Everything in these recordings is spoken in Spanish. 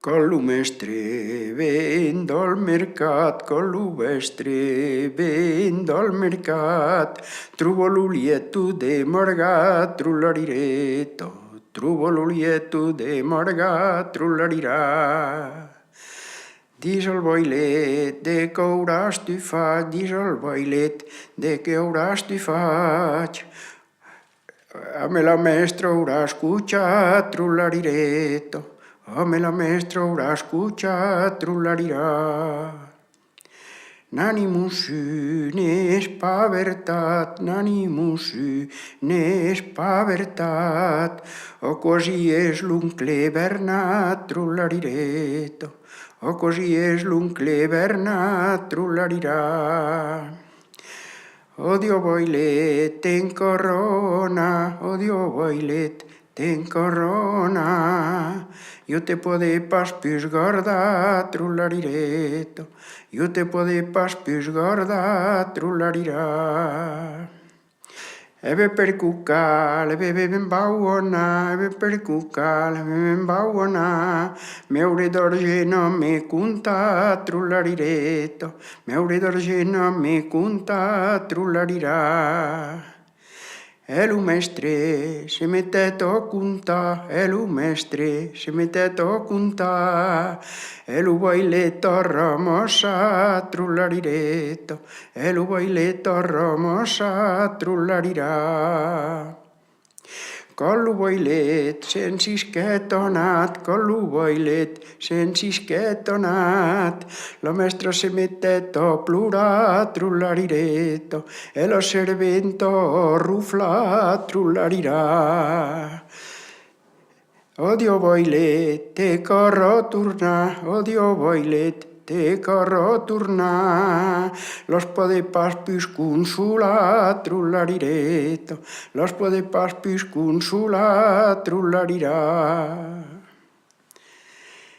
Collo mestre, vendo al mercat, collo mestre, vendo al mercat, trovo l'olietto de margat, trullariretto, trovo l'olietto de margat, trullarirà. Dis al boilet de què hauràs tu faig, dis al boilet de què hauràs tu faig. Me la mestra haurà escuchat, trullariretto, me la mestra haurà escuchat, trullarirà. Nani mussu n'és pa veritat, nani mussu n'és pa veritat, o così és l'oncle Bernat, trullariretto, o così és l'oncle Bernat, trullarirà. Odio boilet en corona, odio boilet en corona. Io te pode pas pius guardar, trullariretto, io te pode pas pius guardar, trullarirà. Ebe per cuccal, ebe ben bauona, ebe per cuccal, ebe ben bauona, meure d'argent me conta, trullariretto, meure d'argent me conta, trullarirà. Lo mestre se mettet a contar, lo mestre se mettet a contar, lo boilet a ramassar, trullariretto, lo boilet a ramassar, trullarirà. Collo boilet se'n sisquet anat, collo boilet se'n sisquet anat, la mestra se mettet a plorar, trullariretto, la serventa a ruflar, trullarirà. Odio boilet, te corro tornar, odio boilet, te corro tornar, los pode pas pius consolar, trullariretto, los pode pas pius consolar, trullarirà.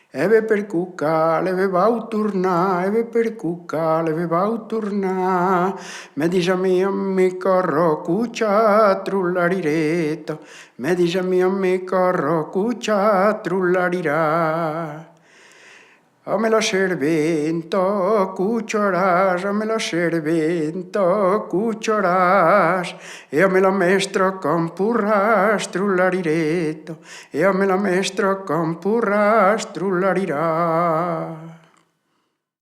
Ebe per cuccal, ebe vau tornar, ebe per cuccal, ebe vau tornar, me dis a me corro cuccia, trullariretto, me dis a me corro cuccia, trullarirà. Me la serventa cucciaràs, me la serventa cucciaràs, me la mestra campurràs, trullariretto, me la mestra campurràs, trullarirà.